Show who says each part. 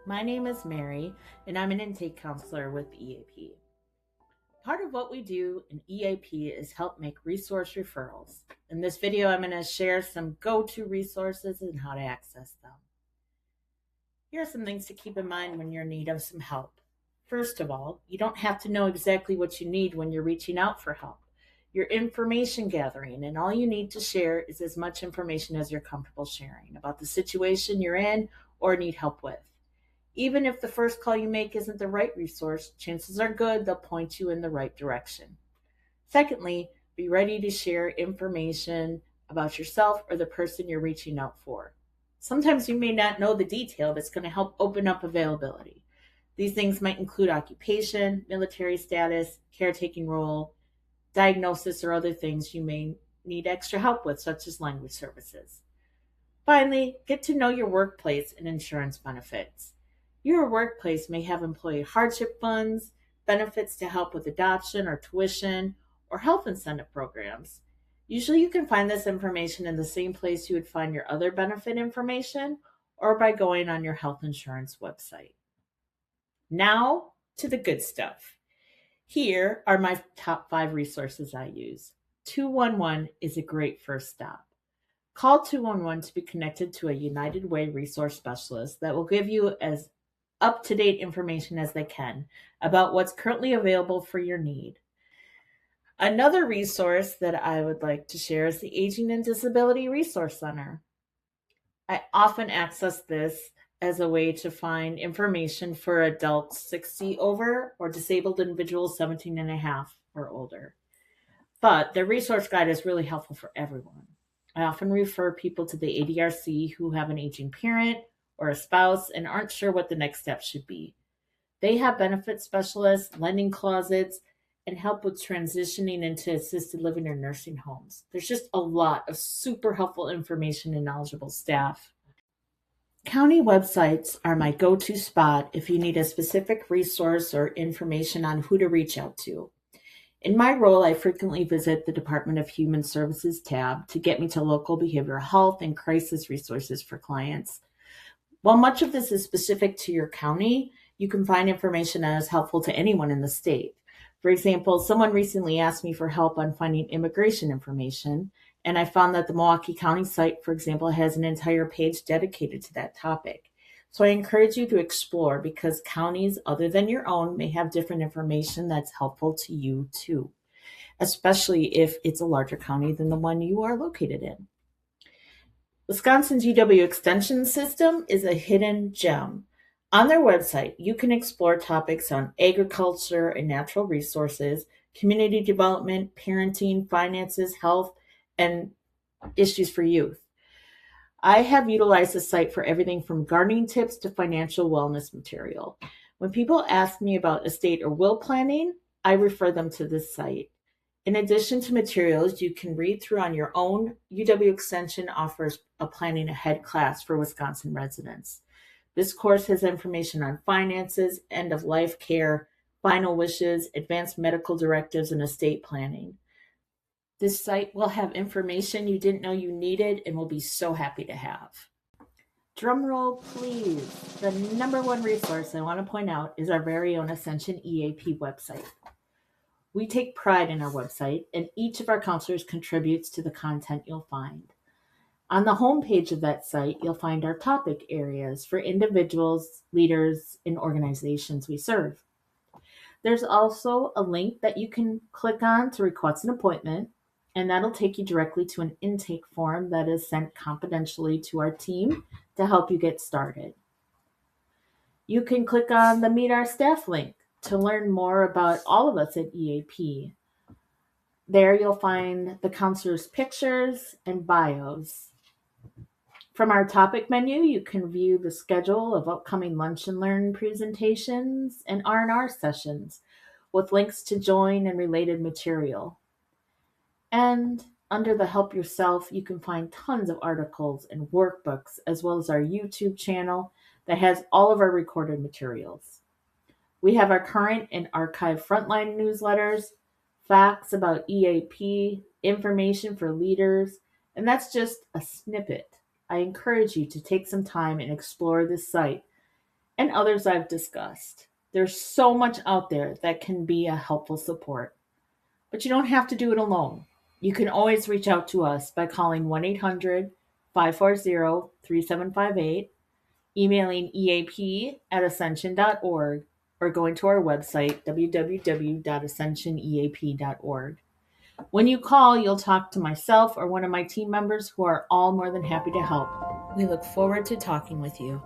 Speaker 1: My name is Mary, and I'm an intake counselor with EAP. Part of what we do in EAP is help make resource referrals. In this video, I'm going to share some go to resources and how to access them. Here are some things to keep in mind when you're in need of some help. First of all, you don't have to know exactly what you need when you're reaching out for help. You're information gathering, and all you need to share is as much information as you're comfortable sharing about the situation you're in or need help with. Even if the first call you make isn't the right resource, chances are good they'll point you in the right direction. Secondly, be ready to share information about yourself or the person you're reaching out for. Sometimes you may not know the detail that's going to help open up availability. These things might include occupation, military status, caretaking role, diagnosis, or other things you may need extra help with, such as language services. Finally, get to know your workplace and insurance benefits. Your workplace may have employee hardship funds, benefits to help with adoption or tuition, or health incentive programs. Usually, you can find this information in the same place you would find your other benefit information or by going on your health insurance website. Now to the good stuff. Here are my top 5 resources I use. 211 is a great first stop. Call 211 to be connected to a United Way resource specialist that will give you as up-to-date information as they can about what's currently available for your need. Another resource that I would like to share is the Aging and Disability Resource Center. I often access this as a way to find information for adults 60 over or disabled individuals 17 and a half or older. But the resource guide is really helpful for everyone. I often refer people to the ADRC who have an aging parent or a spouse and aren't sure what the next step should be. They have benefit specialists, lending closets, and help with transitioning into assisted living or nursing homes. There's just a lot of super helpful information and knowledgeable staff. County websites are my go-to spot if you need a specific resource or information on who to reach out to. In my role, I frequently visit the Department of Human Services tab to get me to local behavioral health and crisis resources for clients. While much of this is specific to your county, you can find information that is helpful to anyone in the state. For example, someone recently asked me for help on finding immigration information, and I found that the Milwaukee County site, for example, has an entire page dedicated to that topic. So I encourage you to explore because counties other than your own may have different information that's helpful to you too, especially if it's a larger county than the one you are located in. Wisconsin's UW Extension System is a hidden gem. On their website, you can explore topics on agriculture and natural resources, community development, parenting, finances, health, and issues for youth. I have utilized the site for everything from gardening tips to financial wellness material. When people ask me about estate or will planning, I refer them to this site. In addition to materials you can read through on your own, UW Extension offers a Planning Ahead class for Wisconsin residents. This course has information on finances, end-of-life care, final wishes, advanced medical directives, and estate planning. This site will have information you didn't know you needed and will be so happy to have. Drumroll, please. The number one resource I want to point out is our very own Ascension EAP website. We take pride in our website, and each of our counselors contributes to the content you'll find. On the homepage of that site, you'll find our topic areas for individuals, leaders, and organizations we serve. There's also a link that you can click on to request an appointment, and that'll take you directly to an intake form that is sent confidentially to our team to help you get started. You can click on the Meet Our Staff link to learn more about all of us at EAP. There you'll find the counselors' pictures and bios. From our topic menu, you can view the schedule of upcoming Lunch and Learn presentations and R&R sessions with links to join and related material. And under the Help Yourself, you can find tons of articles and workbooks, as well as our YouTube channel that has all of our recorded materials. We have our current and archived frontline newsletters, facts about EAP, information for leaders, and that's just a snippet. I encourage you to take some time and explore this site and others I've discussed. There's so much out there that can be a helpful support, but you don't have to do it alone. You can always reach out to us by calling 1-800-540-3758, emailing eap@ascension.org, or going to our website, www.ascensioneap.org. When you call, you'll talk to myself or one of my team members who are all more than happy to help. We look forward to talking with you.